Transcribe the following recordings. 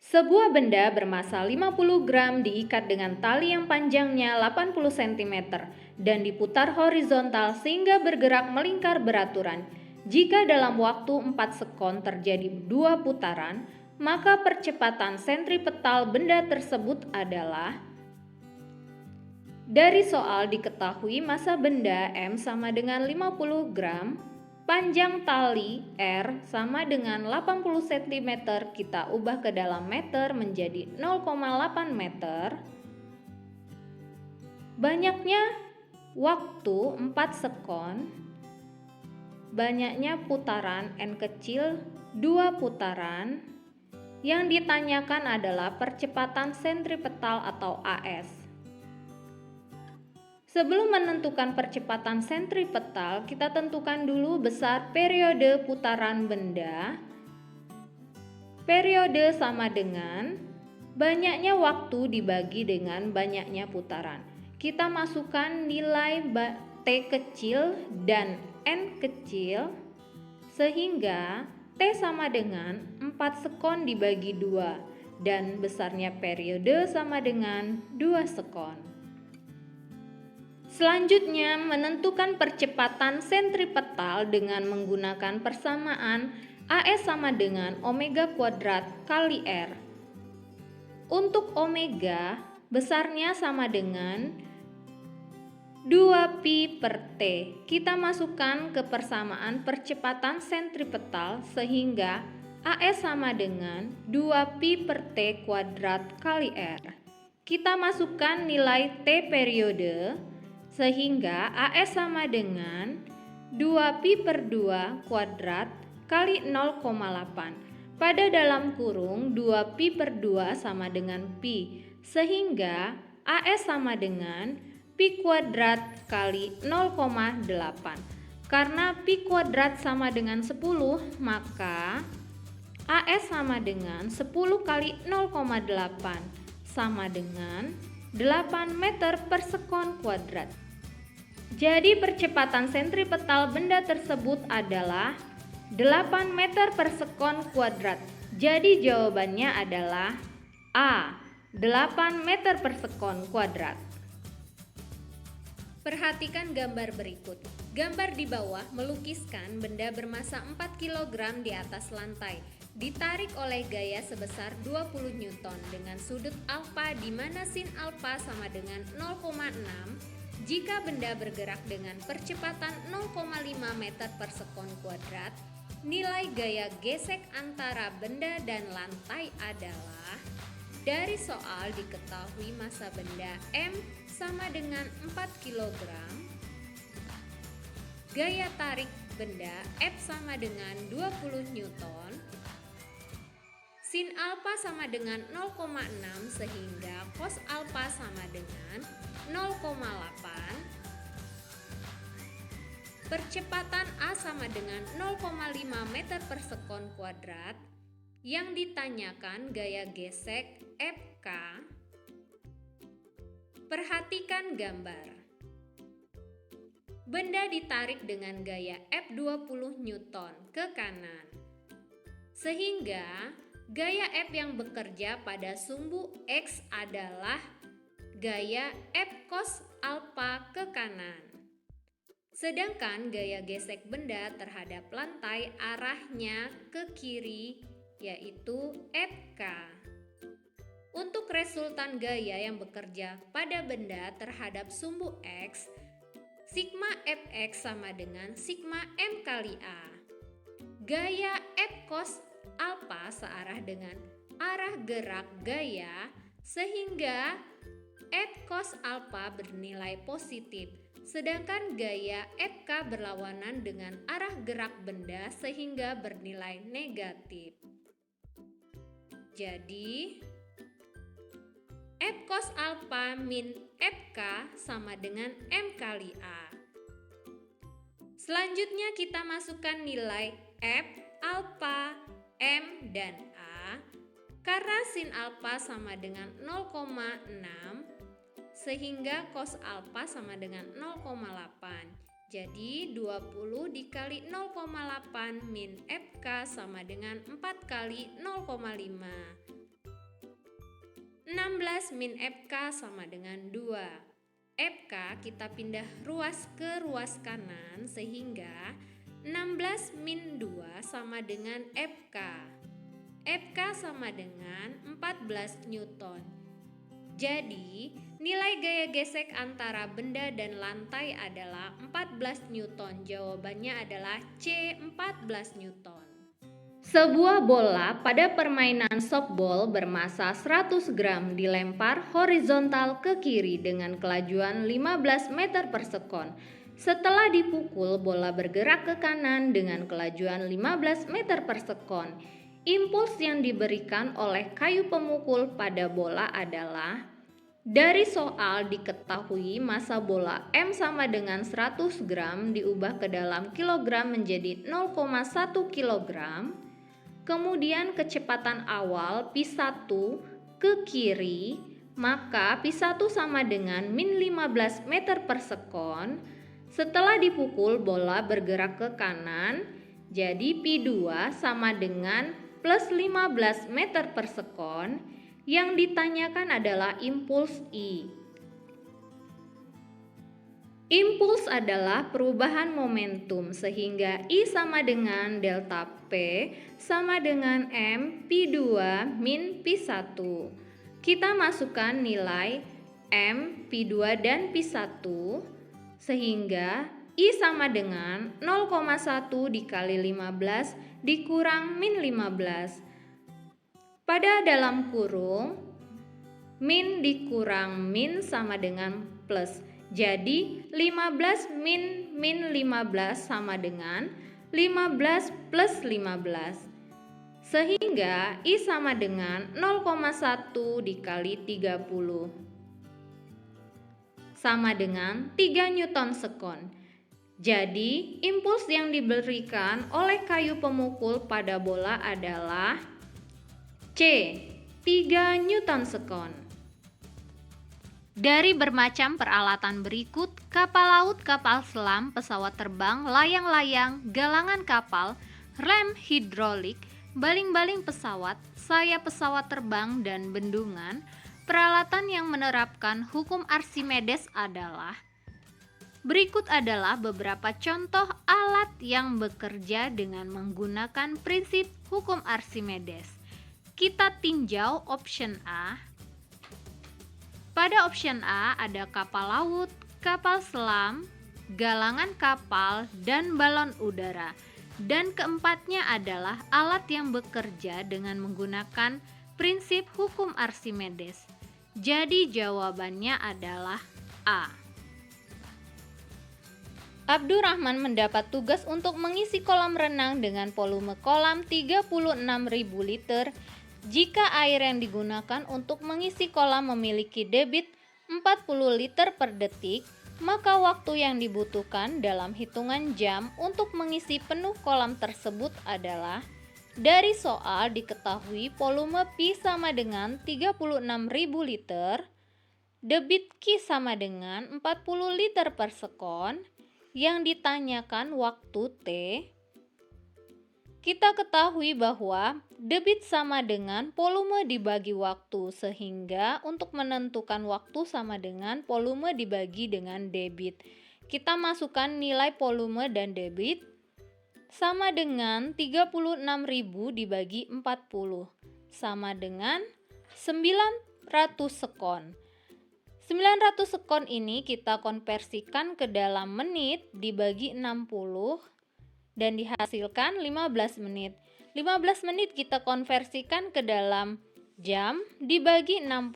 Sebuah benda bermassa 50 gram diikat dengan tali yang panjangnya 80 cm dan diputar horizontal sehingga bergerak melingkar beraturan. Jika dalam waktu 4 sekon terjadi 2 putaran, maka percepatan sentripetal benda tersebut adalah. Dari soal diketahui massa benda M sama dengan 50 gram, panjang tali R sama dengan 80 cm, kita ubah ke dalam meter menjadi 0,8 meter. Banyaknya waktu 4 sekon, banyaknya putaran N kecil 2 putaran. Yang ditanyakan adalah percepatan sentripetal atau AS. Sebelum menentukan percepatan sentripetal, kita tentukan dulu besar periode putaran benda. Periode sama dengan banyaknya waktu dibagi dengan banyaknya putaran. Kita masukkan nilai T kecil dan N kecil sehingga T sama dengan 4 sekon dibagi 2 dan besarnya periode sama dengan 2 sekon. Selanjutnya, menentukan percepatan sentripetal dengan menggunakan persamaan AS sama dengan omega kuadrat kali R. Untuk omega, besarnya sama dengan 2 pi per T. Kita masukkan ke persamaan percepatan sentripetal sehingga AS sama dengan 2 pi per T kuadrat kali R. Kita masukkan nilai T periode sehingga AS sama dengan 2 pi per 2 kuadrat kali 0,8. Pada dalam kurung 2 pi per 2 sama dengan pi, sehingga AS sama dengan pi kuadrat kali 0,8. Karena pi kuadrat sama dengan 10, maka AS sama dengan 10 kali 0,8 sama dengan 8 meter per sekon kuadrat. Jadi percepatan sentripetal benda tersebut adalah 8 meter per sekon kuadrat. Jadi jawabannya adalah A, 8 meter per sekon kuadrat. Perhatikan gambar berikut. Gambar di bawah melukiskan benda bermassa 4 kg di atas lantai, ditarik oleh gaya sebesar 20 Newton dengan sudut alfa di mana sin alfa sama dengan 0,6. Jika benda bergerak dengan percepatan 0,5 meter per sekon kuadrat, nilai gaya gesek antara benda dan lantai adalah. Dari soal diketahui massa benda M sama dengan 4 kg, gaya tarik benda F sama dengan 20 Newton, sin alfa sama dengan 0,6 sehingga cos alfa sama dengan 0,8. Percepatan A sama dengan 0,5 meter per sekon kuadrat. Yang ditanyakan gaya gesek FK. Perhatikan gambar. Benda ditarik dengan gaya F20 Newton ke kanan. Sehingga gaya F yang bekerja pada sumbu X adalah gaya F cos alfa ke kanan. Sedangkan gaya gesek benda terhadap lantai arahnya ke kiri, yaitu FK. Untuk resultan gaya yang bekerja pada benda terhadap sumbu X, sigma Fx sama dengan sigma M kali A. Gaya F cos alfa searah dengan arah gerak gaya sehingga F cos alfa bernilai positif, sedangkan gaya Fk berlawanan dengan arah gerak benda sehingga bernilai negatif. Jadi F cos alfa min Fk sama dengan M kali A. Selanjutnya kita masukkan nilai F, alfa, M, dan A. Karena sin alfa sama dengan 0,6 sehingga cos alfa sama dengan 0,8. Jadi 20 dikali 0,8 min Fk sama dengan 4 kali 0,5. 16 min FK sama dengan 2. FK kita pindah ruas ke ruas kanan sehingga 16 min 2 sama dengan FK. FK sama dengan 14 Newton. Jadi, nilai gaya gesek antara benda dan lantai adalah 14 Newton. Jawabannya adalah C, 14 Newton. Sebuah bola pada permainan softball bermasa 100 gram dilempar horizontal ke kiri dengan kelajuan 15 meter per sekon. Setelah dipukul, bola bergerak ke kanan dengan kelajuan 15 meter per sekon. Impuls yang diberikan oleh kayu pemukul pada bola adalah: dari soal diketahui massa bola M sama dengan 100 gram diubah ke dalam kilogram menjadi 0,1 kilogram. Kemudian kecepatan awal P1 ke kiri, maka P1 sama dengan min 15 meter per sekon. Setelah dipukul, bola bergerak ke kanan, jadi P2 sama dengan plus 15 meter per sekon. Yang ditanyakan adalah impuls I. Impuls adalah perubahan momentum sehingga I sama dengan delta P sama dengan M P2 min P1. Kita masukkan nilai M, P2 dan P1 sehingga I sama dengan 0,1 dikali 15 dikurang min 15. Pada dalam kurung, min dikurang min sama dengan plus. Jadi 15 min 15 sama dengan 15 plus 15. Sehingga I sama dengan 0,1 dikali 30. Sama dengan 3 Newton sekon. Jadi impuls yang diberikan oleh kayu pemukul pada bola adalah C, 3 Newton sekon. Dari bermacam peralatan berikut, kapal laut, kapal selam, pesawat terbang, layang-layang, galangan kapal, rem hidrolik, baling-baling pesawat, sayap pesawat terbang, dan bendungan, peralatan yang menerapkan hukum Archimedes adalah: berikut adalah beberapa contoh alat yang bekerja dengan menggunakan prinsip hukum Archimedes. Kita tinjau option A. Pada option A ada kapal laut, kapal selam, galangan kapal, dan balon udara. Dan keempatnya adalah alat yang bekerja dengan menggunakan prinsip hukum Archimedes. Jadi jawabannya adalah A. Abdurrahman mendapat tugas untuk mengisi kolam renang dengan volume kolam 36.000 liter. Jika air yang digunakan untuk mengisi kolam memiliki debit 40 liter per detik, maka waktu yang dibutuhkan dalam hitungan jam untuk mengisi penuh kolam tersebut adalah: dari soal diketahui volume P sama dengan 36.000 liter, debit Q sama dengan 40 liter per sekon, yang ditanyakan waktu T. Kita ketahui bahwa debit sama dengan volume dibagi waktu, sehingga untuk menentukan waktu sama dengan volume dibagi dengan debit. Kita masukkan nilai volume dan debit sama dengan 36.000 dibagi 40 sama dengan 900 sekon. 900 sekon ini kita konversikan ke dalam menit dibagi 60 dan dihasilkan 15 menit. 15 menit kita konversikan ke dalam jam dibagi 60.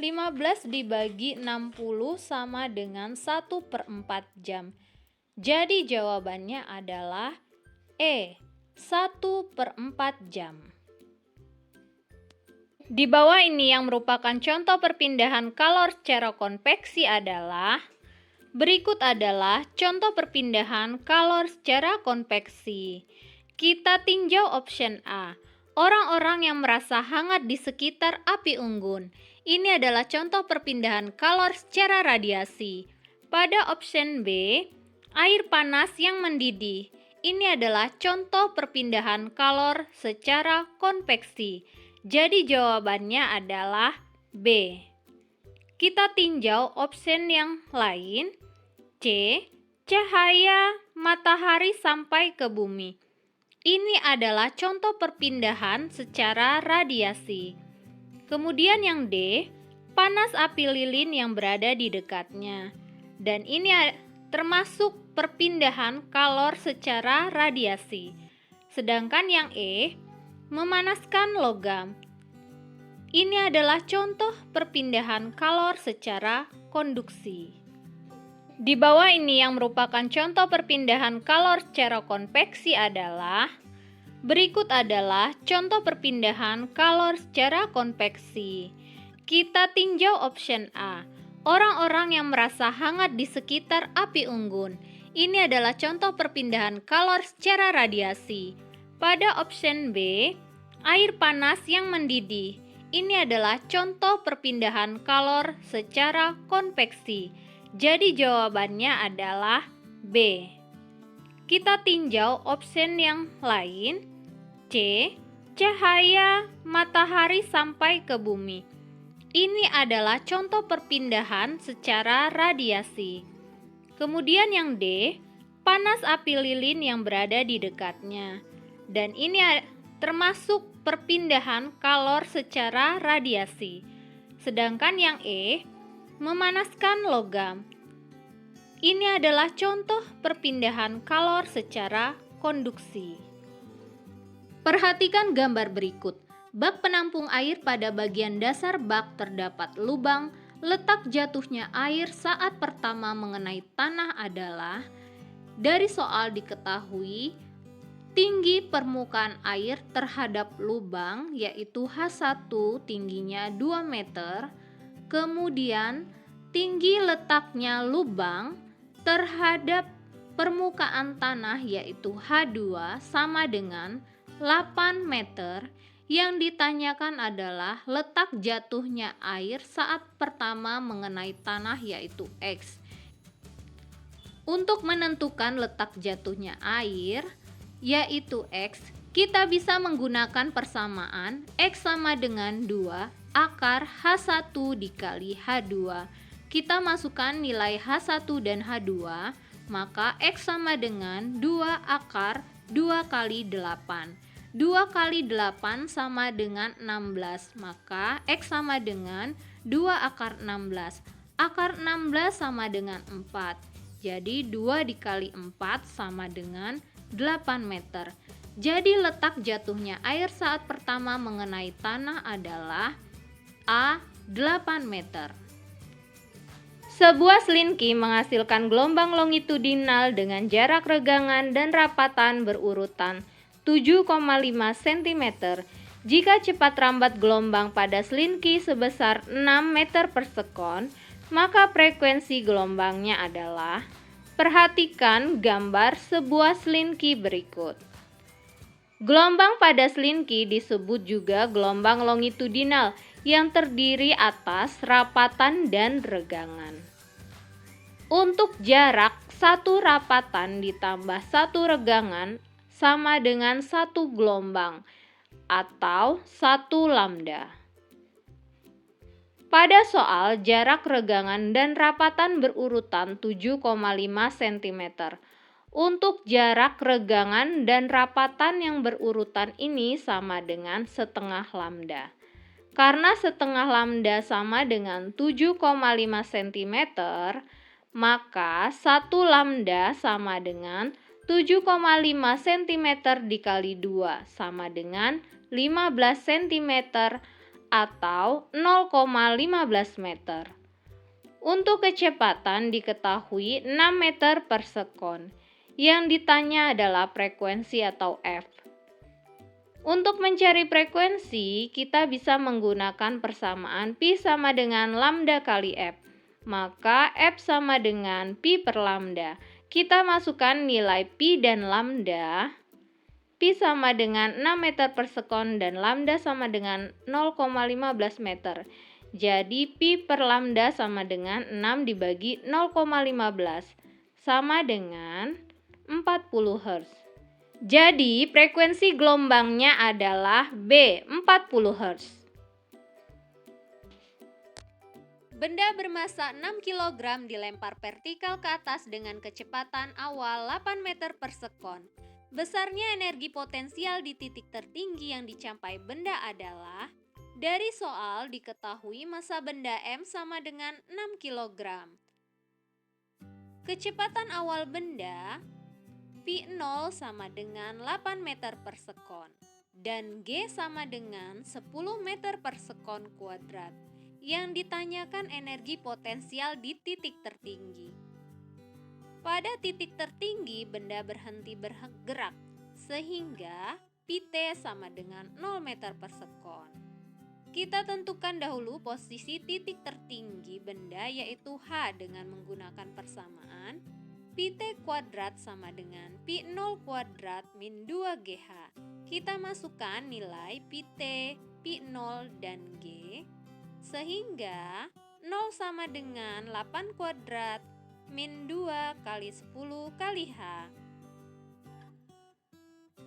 15 dibagi 60 sama dengan 1/4 jam. Jadi jawabannya adalah E, 1/4 jam. Di bawah ini yang merupakan contoh perpindahan kalor secara konveksi adalah: berikut adalah contoh perpindahan kalor secara konveksi. Kita tinjau option A. Orang-orang yang merasa hangat di sekitar api unggun. Ini adalah contoh perpindahan kalor secara radiasi. Pada option B, air panas yang mendidih. Ini adalah contoh perpindahan kalor secara konveksi. Jadi jawabannya adalah B. Kita tinjau option yang lain. C. Cahaya matahari sampai ke bumi. Ini adalah contoh perpindahan secara radiasi. Kemudian yang D, panas api lilin yang berada di dekatnya. Dan ini termasuk perpindahan kalor secara radiasi. Sedangkan yang E, memanaskan logam. Ini adalah contoh perpindahan kalor secara konduksi. Di bawah ini yang merupakan contoh perpindahan kalor secara konveksi adalah berikut adalah contoh perpindahan kalor secara konveksi. Kita tinjau option A. Orang-orang yang merasa hangat di sekitar api unggun. Ini adalah contoh perpindahan kalor secara radiasi. Pada option B, air panas yang mendidih. Ini adalah contoh perpindahan kalor secara konveksi. Jadi jawabannya adalah B. Kita tinjau option yang lain. C. Cahaya matahari sampai ke bumi. Ini adalah contoh perpindahan secara radiasi. Kemudian yang D, panas api lilin yang berada di dekatnya. Dan ini termasuk perpindahan kalor secara radiasi. Sedangkan yang E, memanaskan logam. Ini adalah contoh perpindahan kalor secara konduksi. Perhatikan gambar berikut. Bak penampung air, pada bagian dasar bak terdapat lubang. Letak jatuhnya air saat pertama mengenai tanah adalah, dari soal diketahui tinggi permukaan air terhadap lubang yaitu H1 tingginya 2 meter. Kemudian tinggi letaknya lubang terhadap permukaan tanah yaitu H2 sama dengan 8 meter. Yang ditanyakan adalah letak jatuhnya air saat pertama mengenai tanah yaitu X. Untuk menentukan letak jatuhnya air yaitu X, kita bisa menggunakan persamaan X sama dengan 2 akar H1 dikali H2. Kita masukkan nilai H1 dan H2, maka X sama dengan 2 akar 2 kali 8. 2 kali 8 sama dengan 16, maka X sama dengan 2 akar 16. Akar 16 sama dengan 4. Jadi 2 dikali 4 sama dengan 8 meter. Jadi letak jatuhnya air saat pertama mengenai tanah adalah A. 8 meter. Sebuah selinki menghasilkan gelombang longitudinal dengan jarak regangan dan rapatan berurutan 7,5 cm. Jika cepat rambat gelombang pada selinki sebesar 6 meter per sekon, maka frekuensi gelombangnya adalah. Perhatikan gambar sebuah selinki berikut. Gelombang pada selinki disebut juga gelombang longitudinal yang terdiri atas rapatan dan regangan. Untuk jarak satu rapatan ditambah satu regangan sama dengan satu gelombang atau 1 lambda. Pada soal jarak regangan dan rapatan berurutan 7,5 cm. Untuk jarak regangan dan rapatan yang berurutan ini sama dengan setengah lambda. Karena setengah lambda sama dengan 7,5 cm, maka 1 lambda sama dengan 7,5 cm dikali 2 sama dengan 15 cm atau 0,15 meter. Untuk kecepatan diketahui 6 meter per sekon. Yang ditanya adalah frekuensi atau F. Untuk mencari frekuensi, kita bisa menggunakan persamaan pi sama dengan lambda kali F. Maka F sama dengan pi per lambda. Kita masukkan nilai pi dan lambda. Pi sama dengan 6 meter per sekon dan lambda sama dengan 0,15 meter. Jadi pi per lambda sama dengan 6 dibagi 0,15 sama dengan 40 Hz. Jadi frekuensi gelombangnya adalah B, 40 Hz. Benda bermassa 6 kg dilempar vertikal ke atas dengan kecepatan awal 8 meter per sekon. Besarnya energi potensial di titik tertinggi yang dicapai benda adalah, dari soal diketahui massa benda M sama dengan 6 kg. Kecepatan awal benda P0 sama dengan 8 meter per sekon dan G sama dengan 10 meter per sekon kuadrat. Yang ditanyakan energi potensial di titik tertinggi. Pada titik tertinggi benda berhenti bergerak sehingga Pt sama dengan 0 meter per sekon. Kita tentukan dahulu posisi titik tertinggi benda yaitu H dengan menggunakan persamaan Pt kuadrat sama dengan P0 kuadrat min 2GH. Kita masukkan nilai Pt, P0, dan G sehingga 0 sama dengan 8 kuadrat min 2 kali 10 kali H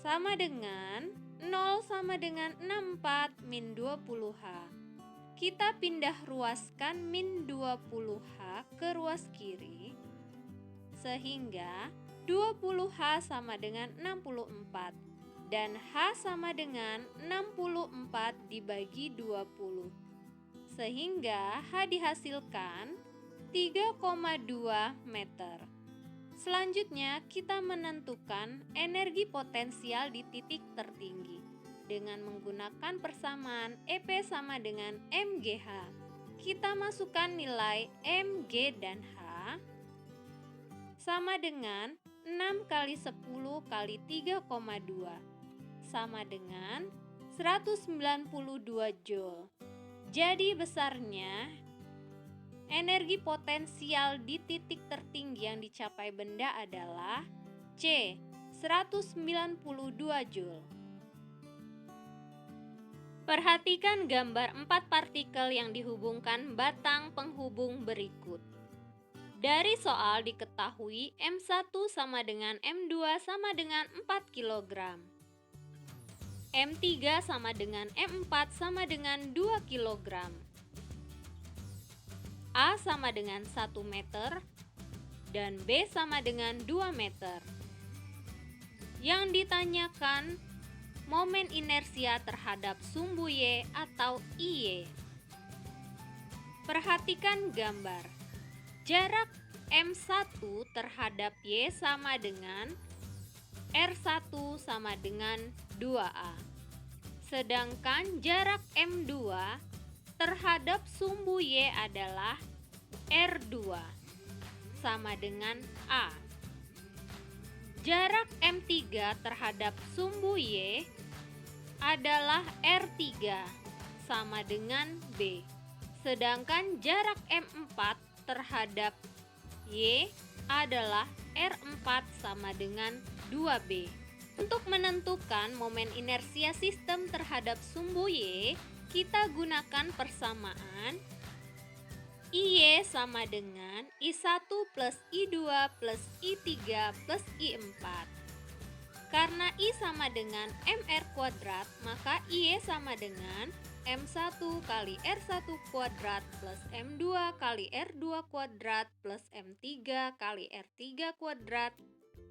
sama dengan 0 sama dengan 64 min 20H. Kita pindah ruaskan min 20H ke ruas kiri sehingga 20H sama dengan 64 dan H sama dengan 64 dibagi 20. Sehingga H dihasilkan 3,2 meter. Selanjutnya kita menentukan energi potensial di titik tertinggi dengan menggunakan persamaan EP sama dengan MGH. Kita masukkan nilai MG dan H sama dengan 6 kali 10 kali 3,2 sama dengan 192 Joule. Jadi besarnya energi potensial di titik tertinggi yang dicapai benda adalah C, 192 Joule. Perhatikan gambar 4 partikel yang dihubungkan batang penghubung berikut. Dari soal diketahui M1 sama dengan M2 sama dengan 4 kg. M3 sama dengan M4 sama dengan 2 kg. A sama dengan 1 meter dan B sama dengan 2 meter. Yang ditanyakan momen inersia terhadap sumbu Y atau IY. Perhatikan gambar. Jarak M1 terhadap Y sama dengan R1 sama dengan 2A. Sedangkan jarak M2 terhadap sumbu Y adalah R2 sama dengan A. Jarak M3 terhadap sumbu Y adalah R3 sama dengan B. Sedangkan jarak M4 terhadap Y adalah R4 sama dengan 2B. Untuk menentukan momen inersia sistem terhadap sumbu Y, kita gunakan persamaan IY sama dengan I1 plus I2 plus I3 plus I4. Karena I sama dengan MR kuadrat, maka IY sama dengan M1 kali R1 kuadrat plus M2 kali R2 kuadrat plus M3 kali R3 kuadrat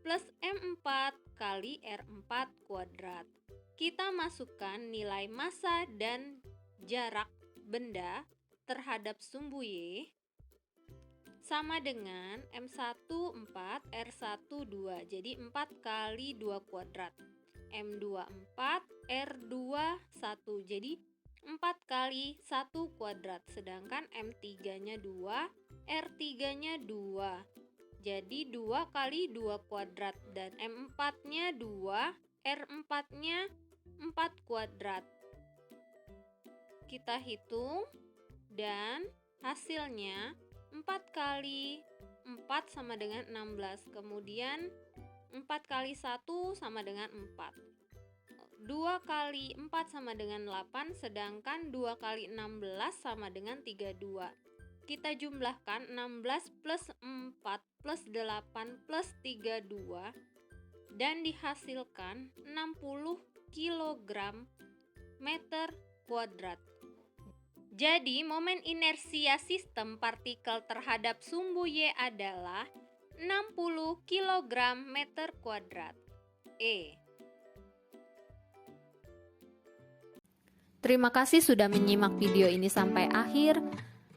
plus M4 kali R4 kuadrat. Kita masukkan nilai massa dan jarak benda terhadap sumbu Y sama dengan M1 4, R1 2, jadi 4 kali 2 kuadrat. M2 4, R2 1, jadi 4 kali 1 kuadrat. Sedangkan M3-nya 2, R3-nya 2, jadi 2 kali 2 kuadrat. Dan M4-nya 2, R4-nya 4 kuadrat. Kita hitung dan hasilnya 4 kali 4 sama dengan 16. Kemudian 4 kali 1 sama dengan 4. 2 kali 4 sama dengan 8, sedangkan 2 kali 16 sama dengan 32. Kita jumlahkan 16 plus 4 plus 8 plus 32 dan dihasilkan 60 kg meter kuadrat. Jadi, momen inersia sistem partikel terhadap sumbu Y adalah 60 kg meter kuadrat. E. Terima kasih sudah menyimak video ini sampai akhir.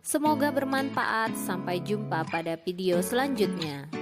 Semoga bermanfaat. Sampai jumpa pada video selanjutnya.